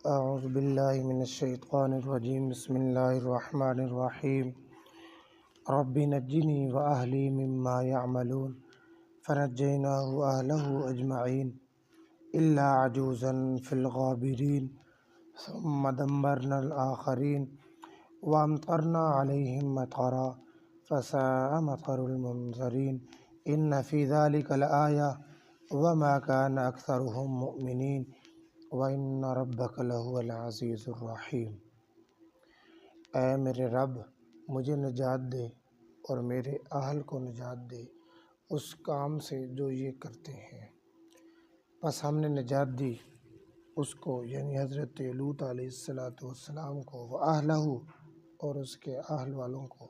أعوذ بالله من الشيطان الرجيم بسم الله الرحمن الرحيم رب نجني وأهلي مما يعملون فنجيناه وأهله أجمعين إلا عجوزا في الغابرين ثم دمرنا الآخرين وأمطرنا عليهم مطرا فساء مطر المنذرين إن في ذلك لآية وما كان أكثرهم مؤمنين وَإِنَّ رَبَّكَ لَهُوَ الْعَزِيزُ الرَّحِيمُ۔ اے میرے رب مجھے نجات دے اور میرے اہل کو نجات دے اس کام سے جو یہ کرتے ہیں۔ پس ہم نے نجات دی اس کو یعنی حضرت لوط علیہ السلام کو وَأَهْلَهُ اور اس کے اہل والوں کو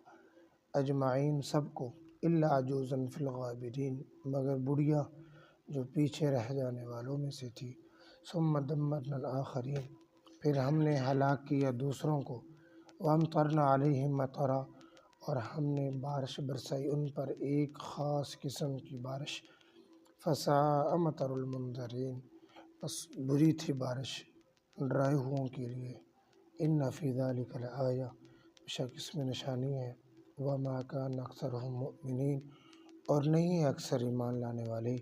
اجمعین سب کو الا عجوزا فی الغابرین مگر بڑھیا جو پیچھے رہ جانے والوں میں سے تھی۔ ثم دمرنا الآخرین پھر ہم نے ہلاک کیا دوسروں کو۔ وامطرنا علیہم مطرا اور ہم نے بارش برسائی ان پر ایک خاص قسم کی بارش۔ فساء مطر المنذرین پس بری تھی بارش ڈرائے ہوئوں کے لیے۔ ان فی ذلک لآیہ بشک اس میں نشانی ہے۔ وما کان اکثرهم مؤمنین اور نہیں ہے اکثر ایمان لانے والے۔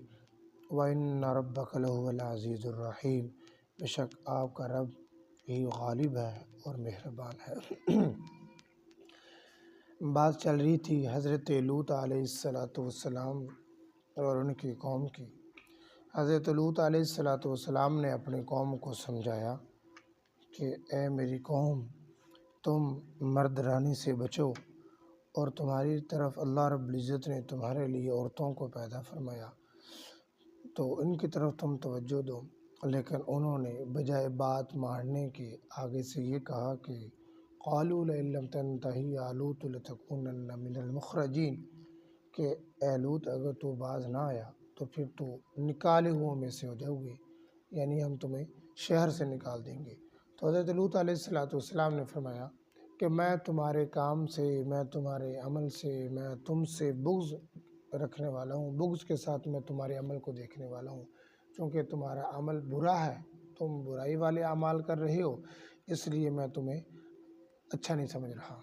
وَإِنَّ رَبَّكَ لَهُوَ الْعَزِيزُ الرَّحِيمُ بے شک آپ کا رب ہی غالب ہے اور مہربان ہے۔ بات چل رہی تھی حضرت لوط علیہ السلام اور ان کی قوم کی۔ حضرت لوط علیہ السلام نے اپنی قوم کو سمجھایا کہ اے میری قوم تم مرد رانی سے بچو اور تمہاری طرف اللہ رب العزت نے تمہارے لیے عورتوں کو پیدا فرمایا تو ان کی طرف تم توجہ دو۔ لیکن انہوں نے بجائے بات ماننے کے آگے سے یہ کہا کہ قالوا لئن لم تنتہی یا لوط لتکونن من المخرجین کہ اے لوط اگر تو باز نہ آیا تو پھر تو نکالے ہوئے میں سے ہو جاؤ گے، یعنی ہم تمہیں شہر سے نکال دیں گے۔ تو حضرت لوط علیہ السلام نے فرمایا کہ میں تمہارے کام سے، میں تمہارے عمل سے، میں تم سے بغض رکھنے والا ہوں، بغض کے ساتھ میں تمہارے عمل کو دیکھنے والا ہوں، چونکہ تمہارا عمل برا ہے، تم برائی والے اعمال کر رہے ہو، اس لیے میں تمہیں اچھا نہیں سمجھ رہا،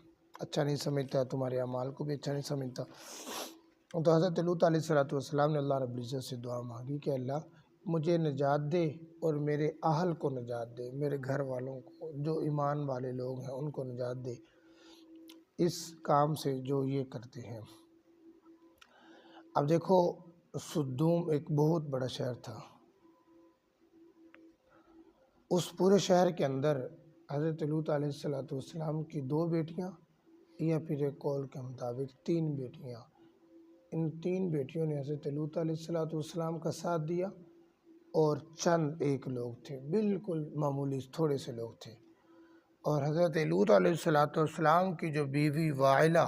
اچھا نہیں سمجھتا، تمہارے اعمال کو بھی اچھا نہیں سمجھتا۔ تو حضرت لوط علیہ السلام نے اللہ رب العزت سے دعا مانگی کہ اللہ مجھے نجات دے اور میرے اہل کو نجات دے، میرے گھر والوں کو جو ایمان والے لوگ ہیں ان کو نجات دے اس کام سے جو یہ کرتے ہیں۔ اب دیکھو سدوم ایک بہت بڑا شہر تھا، اس پورے شہر کے اندر حضرت لوط علیہ السلام کی 2 بیٹیاں یا پھر ایک قول کے مطابق 3 بیٹیاں، ان 3 بیٹیوں نے حضرت لوط علیہ السلام کا ساتھ دیا اور چند ایک لوگ تھے، بالکل معمولی تھوڑے سے لوگ تھے۔ اور حضرت لوط علیہ السلام کی جو بیوی وائلہ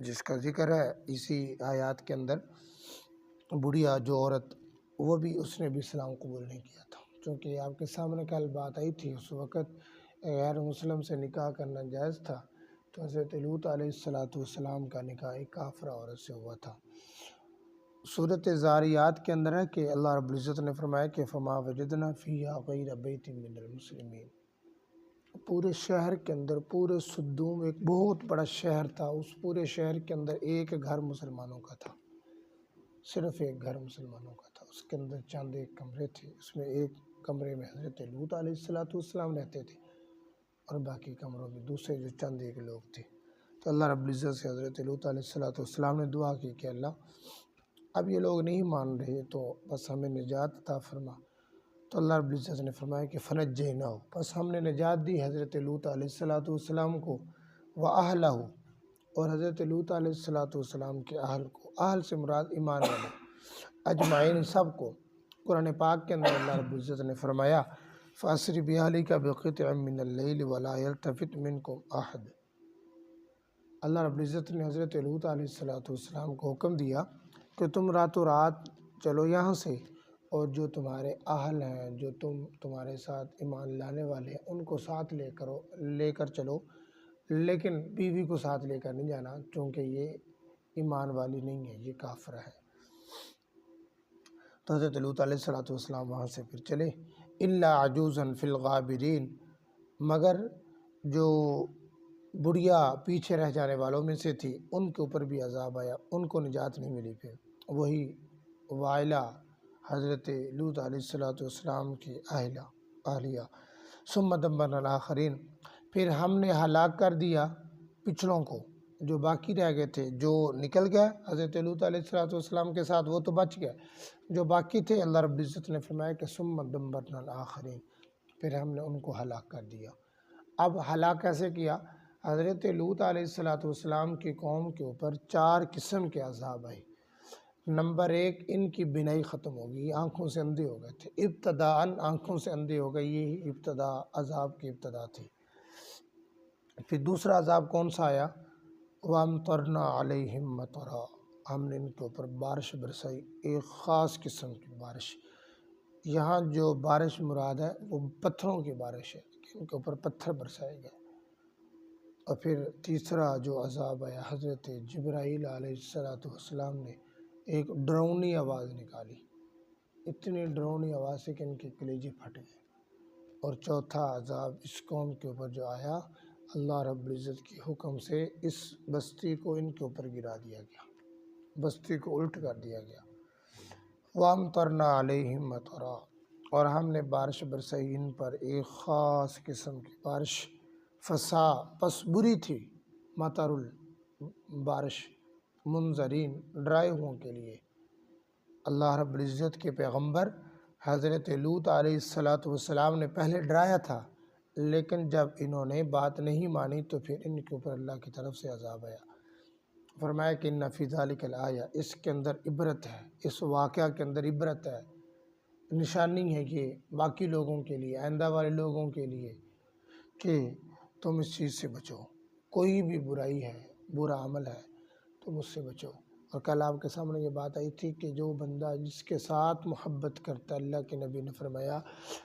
جس کا ذکر ہے اسی آیات کے اندر، بڑھیا جو عورت، وہ بھی اس نے بھی اسلام قبول نہیں کیا تھا، چونکہ آپ کے سامنے کل بات آئی تھی اس وقت غیر مسلم سے نکاح کرنا جائز تھا، تو حضرت لوط علیہ السلام کا نکاح ایک کافرہ عورت سے ہوا تھا۔ سورۃ زاریات کے اندر ہے کہ اللہ رب العزت نے فرمایا کہ فما وجدنا فیہا غیر بیت من المسلمین، پورے شہر کے اندر، پورے سدوم ایک بہت بڑا شہر تھا، اس پورے شہر کے اندر ایک گھر مسلمانوں کا تھا، صرف ایک گھر مسلمانوں کا تھا، اس کے اندر چند ایک کمرے تھے، اس میں ایک کمرے میں حضرت لوط علیہ السلام رہتے تھے اور باقی کمروں میں دوسرے جو چند ایک لوگ تھے۔ تو اللہ رب العزت سے حضرت لوط علیہ السلام نے دعا کی کہ اللہ اب یہ لوگ نہیں مان رہے تو بس ہمیں نجات عطا فرما۔ تو اللہ رب العزت نے فرمایا کہ فنجیناہ پس ہم نے نجات دی حضرت لوط علیہ السلام کو وأہلہ اور حضرت لوط علیہ السلام کے اہل کو، اہل سے مراد ایمان والے، اجمعین سب کو۔ قرآن پاک کے اندر اللہ رب العزت نے فرمایا فَأَسْرِ بِأَهْلِكَ بِقِطْعٍ مِّنَ اللَّيْلِ وَلَا يَلْتَفِتْ مِنْكُمْ أَحَدٌ۔ اللہ رب العزت نے حضرت لوط علیہ السلام کو حکم دیا کہ تم راتوں رات چلو یہاں سے، اور جو تمہارے اہل ہیں، جو تمہارے ساتھ ایمان لانے والے ہیں ان کو ساتھ لے کر چلو، لیکن بیوی کو ساتھ لے کر نہیں جانا، چونکہ یہ ایمان والی نہیں ہے، یہ کافرہ ہے۔ تو حضرت لوط علیہ السلام وہاں سے پھر چلے، الا عجوزا فی الغابرین، مگر جو بڑھیا پیچھے رہ جانے والوں میں سے تھی ان کے اوپر بھی عذاب آیا، ان کو نجات نہیں ملی۔ پھر وہی وائلہ حضرت لوط علیہ السلام کی اہلیہ۔ ثم دمرنا الآخرین، پھر ہم نے ہلاک کر دیا پچھلوں کو، جو باقی رہ گئے تھے، جو نکل گئے حضرت لوط علیہ السلام کے ساتھ وہ تو بچ گئے، جو باقی تھے اللہ رب العزت نے فرمایا کہ ثم دمرنا الآخرین، پھر ہم نے ان کو ہلاک کر دیا۔ اب ہلاک کیسے کیا؟ حضرت لوط علیہ السلام کی قوم کے اوپر 4 قسم کے عذاب آئے۔ نمبر 1، ان کی بینائی ختم ہو گئی، آنکھوں سے اندھے ہو گئے تھے، ابتداءً آنکھوں سے اندھے ہو گئے، یہی ابتدا عذاب کی ابتدا تھی۔ پھر دوسرا عذاب کون سا آیا؟ وَأَمْطَرْنَا عَلَيْهِمْ مَطَرًا، ہم نے ان کے اوپر بارش برسائی، ایک خاص قسم کی بارش۔ یہاں جو بارش مراد ہے وہ پتھروں کی بارش ہے، کہ ان کے اوپر پتھر برسائے گئے۔ اور پھر تیسرا جو عذاب آیا، حضرت جبرائیل علیہ السلام نے ایک ڈراؤنی آواز نکالی، اتنی ڈراؤنی آواز سے کہ ان کے کلیجے پھٹ گئے۔ اور چوتھا عذاب اس قوم کے اوپر جو آیا، اللہ رب العزت کی حکم سے اس بستی کو ان کے اوپر گرا دیا گیا، بستی کو الٹ کر دیا گیا۔ وَأَمْطَرْنَا عَلَيْهِمْ مَطَرًا، اور ہم نے بارش برسائی ان پر ایک خاص قسم کی بارش، فسا، پس بری تھی، مطر بارش، منذرین، ڈرائے ہوں کے لیے۔ اللہ رب العزت کے پیغمبر حضرت لوط علیہ السلام نے پہلے ڈرایا تھا، لیکن جب انہوں نے بات نہیں مانی تو پھر ان کے اوپر اللہ کی طرف سے عذاب آیا۔ فرمایا کہ ان فی ذلک الآیہ، اس کے اندر عبرت ہے، اس واقعہ کے اندر عبرت ہے، نشانی ہے یہ باقی لوگوں کے لیے، آئندہ والے لوگوں کے لیے، کہ تم اس چیز سے بچو، کوئی بھی برائی ہے، برا عمل ہے، تم اس سے بچو۔ اور کل آپ کے سامنے یہ بات آئی تھی کہ جو بندہ جس کے ساتھ محبت کرتا ہے، اللہ کے نبی نے فرمایا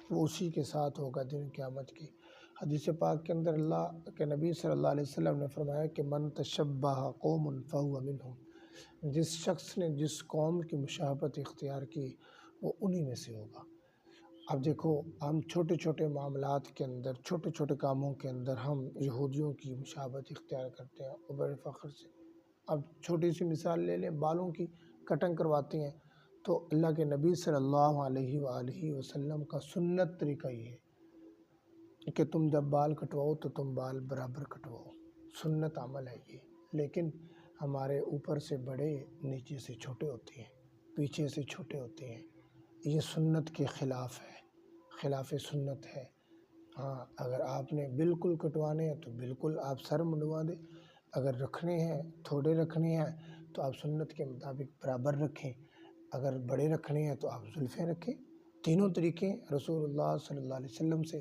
وہ اسی کے ساتھ ہوگا دن قیامت کی۔ حدیث پاک کے اندر اللہ کے نبی صلی اللہ علیہ وسلم نے فرمایا کہ من تشبہ قوم فہو منہم، جس شخص نے جس قوم کی مشابہت اختیار کی وہ انہی میں سے ہوگا۔ اب دیکھو، ہم چھوٹے چھوٹے معاملات کے اندر، چھوٹے چھوٹے کاموں کے اندر ہم یہودیوں کی مشابہت اختیار کرتے ہیں اور بڑے فخر سے۔ اب چھوٹی سی مثال لے لیں، بالوں کی کٹنگ کرواتے ہیں، تو اللہ کے نبی صلی اللہ علیہ وآلہ وسلم کا سنت طریقہ یہ ہے کہ تم جب بال کٹواؤ تو تم بال برابر کٹواؤ، سنت عمل ہے یہ۔ لیکن ہمارے اوپر سے بڑے، نیچے سے چھوٹے ہوتے ہیں، پیچھے سے چھوٹے ہوتے ہیں، یہ سنت کے خلاف ہے، خلاف سنت ہے۔ ہاں، اگر آپ نے بالکل کٹوانے ہیں تو بالکل آپ سر منڈوا دیں، اگر رکھنے ہیں، تھوڑے رکھنے ہیں تو آپ سنت کے مطابق برابر رکھیں، اگر بڑے رکھنے ہیں تو آپ زلفیں رکھیں۔ تینوں طریقے رسول اللہ صلی اللہ علیہ وسلم سے،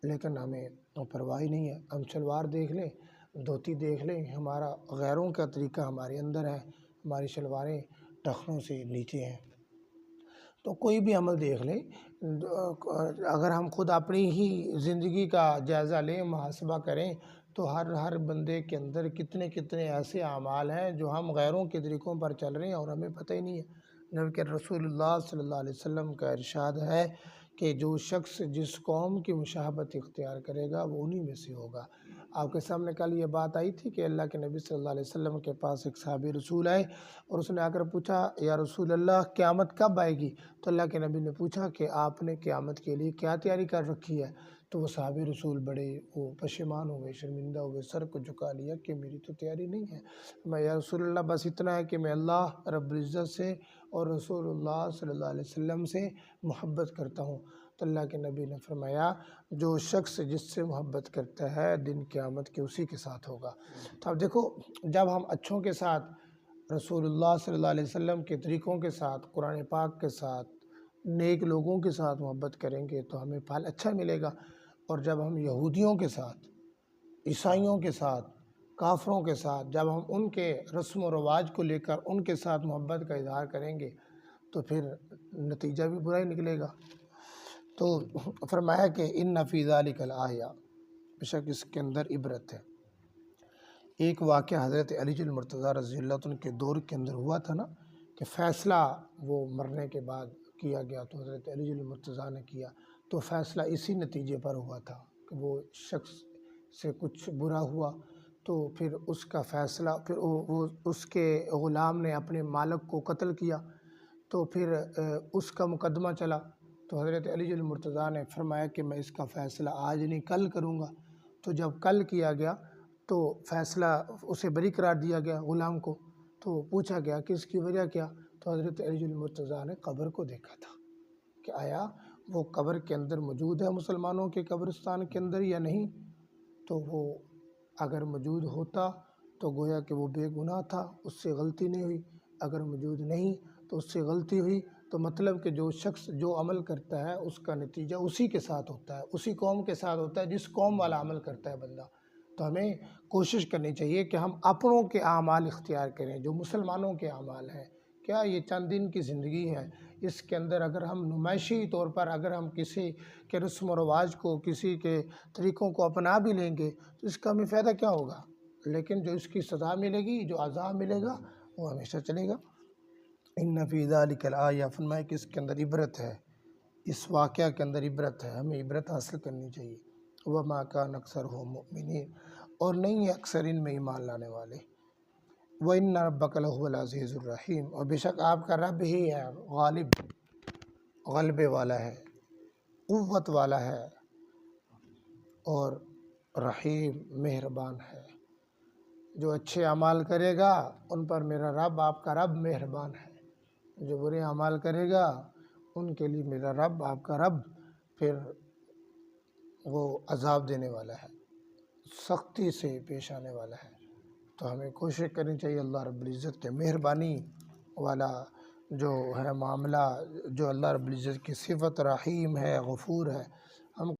لیکن ہمیں پرواہ نہیں ہے۔ ہم شلوار دیکھ لیں، دھوتی دیکھ لیں، ہمارا غیروں کا طریقہ ہمارے اندر ہے، ہماری شلواریں ٹخنوں سے نیچے ہیں۔ تو کوئی بھی عمل دیکھ لیں، اگر ہم خود اپنی ہی زندگی کا جائزہ لیں، محاسبہ کریں، تو ہر بندے کے اندر کتنے ایسے اعمال ہیں جو ہم غیروں کے طریقوں پر چل رہے ہیں اور ہمیں پتہ ہی نہیں ہے۔ نبی رسول اللہ صلی اللہ علیہ وسلم کا ارشاد ہے کہ جو شخص جس قوم کی مشابہت اختیار کرے گا وہ انہی میں سے ہوگا۔ آپ کے سامنے کل یہ بات آئی تھی کہ اللہ کے نبی صلی اللہ علیہ وسلم کے پاس ایک صحابی رسول آئے اور اس نے آ کر پوچھا، یا رسول اللہ قیامت کب آئے گی؟ تو اللہ کے نبی نے پوچھا کہ آپ نے قیامت کے لیے کیا تیاری کر رکھی ہے؟ تو وہ صحابی رسول بڑے وہ پشیمان ہو گئے، شرمندہ ہوئے، سر کو جھکا لیا کہ میری تو تیاری نہیں ہے، یا رسول اللہ بس اتنا ہے کہ میں اللہ رب العزت سے اور رسول اللہ صلی اللہ علیہ وسلم سے محبت کرتا ہوں۔ تو اللہ کے نبی نے فرمایا جو شخص جس سے محبت کرتا ہے دن قیامت کے اسی کے ساتھ ہوگا۔ تو اب دیکھو، جب ہم اچھوں کے ساتھ، رسول اللہ صلی اللہ علیہ وسلم کے طریقوں کے ساتھ، قرآن پاک کے ساتھ، نیک لوگوں کے ساتھ محبت کریں گے تو ہمیں پھل اچھا ملے گا۔ اور جب ہم یہودیوں کے ساتھ، عیسائیوں کے ساتھ، کافروں کے ساتھ، جب ہم ان کے رسم و رواج کو لے کر ان کے ساتھ محبت کا اظہار کریں گے تو پھر نتیجہ بھی برا ہی نکلے گا۔ تو فرمایا کہ ان فی ذلک الآیہ، بے شک اس کے اندر عبرت ہے۔ ایک واقعہ حضرت علی المرتضیٰ رضی اللہ عنہ کے دور کے اندر ہوا تھا نا، کہ فیصلہ وہ مرنے کے بعد کیا گیا، تو حضرت علی المرتضیٰ نے کیا تو فیصلہ اسی نتیجے پر ہوا تھا کہ وہ شخص سے کچھ برا ہوا تو پھر اس کا فیصلہ پھر وہ اس کے غلام نے اپنے مالک کو قتل کیا تو پھر اس کا مقدمہ چلا تو حضرت علی المرتضیٰ نے فرمایا کہ میں اس کا فیصلہ آج نہیں کل کروں گا۔ تو جب کل کیا گیا تو فیصلہ اسے بری قرار دیا گیا غلام کو، تو پوچھا گیا کہ اس کی وجہ کیا؟ تو حضرت علی المرتضیٰ نے قبر کو دیکھا تھا کہ آیا وہ قبر کے اندر موجود ہے مسلمانوں کے قبرستان کے اندر یا نہیں، تو وہ اگر موجود ہوتا تو گویا کہ وہ بے گناہ تھا، اس سے غلطی نہیں ہوئی، اگر موجود نہیں تو اس سے غلطی ہوئی، تو مطلب کہ جو شخص جو عمل کرتا ہے اس کا نتیجہ اسی کے ساتھ ہوتا ہے، اسی قوم کے ساتھ ہوتا ہے جس قوم والا عمل کرتا ہے بندہ۔ تو ہمیں کوشش کرنی چاہیے کہ ہم اپنوں کے اعمال اختیار کریں جو مسلمانوں کے اعمال ہیں۔ کیا یہ چند دن کی زندگی ہے، اس کے اندر اگر ہم نمائشی طور پر اگر ہم کسی کے رسم و رواج کو، کسی کے طریقوں کو اپنا بھی لیں گے تو اس کا ہمیں فائدہ کیا ہوگا؟ لیکن جو اس کی سزا ملے گی، جو عذاب ملے گا، وہ ہمیشہ چلے گا۔ ان فی ذلک الآیہ، فرمایا کہ اس کے اندر عبرت ہے، اس واقعہ کے اندر عبرت ہے، ہمیں عبرت حاصل کرنی چاہیے۔ وما کان اکثرهم مؤمنین، اور نہیں ہے اکثر ان میں ایمان لانے والے۔ وَإِنَّ رَبَّكَ لَهُوَ الْعَزِيزُ الرَّحِيمُ، اور بے شک آپ کا رب ہی ہے غالب، غلبے والا ہے، قوت والا ہے، اور رحیم مہربان ہے۔ جو اچھے اعمال کرے گا ان پر میرا رب، آپ کا رب مہربان ہے، جو برے اعمال کرے گا ان کے لیے میرا رب، آپ کا رب پھر وہ عذاب دینے والا ہے، سختی سے پیش آنے والا ہے۔ تو ہمیں کوشش کرنی چاہیے اللہ رب العزت کے مہربانی والا جو ہے معاملہ، جو اللہ رب العزت کی صفت رحیم ہے، غفور ہے، ہم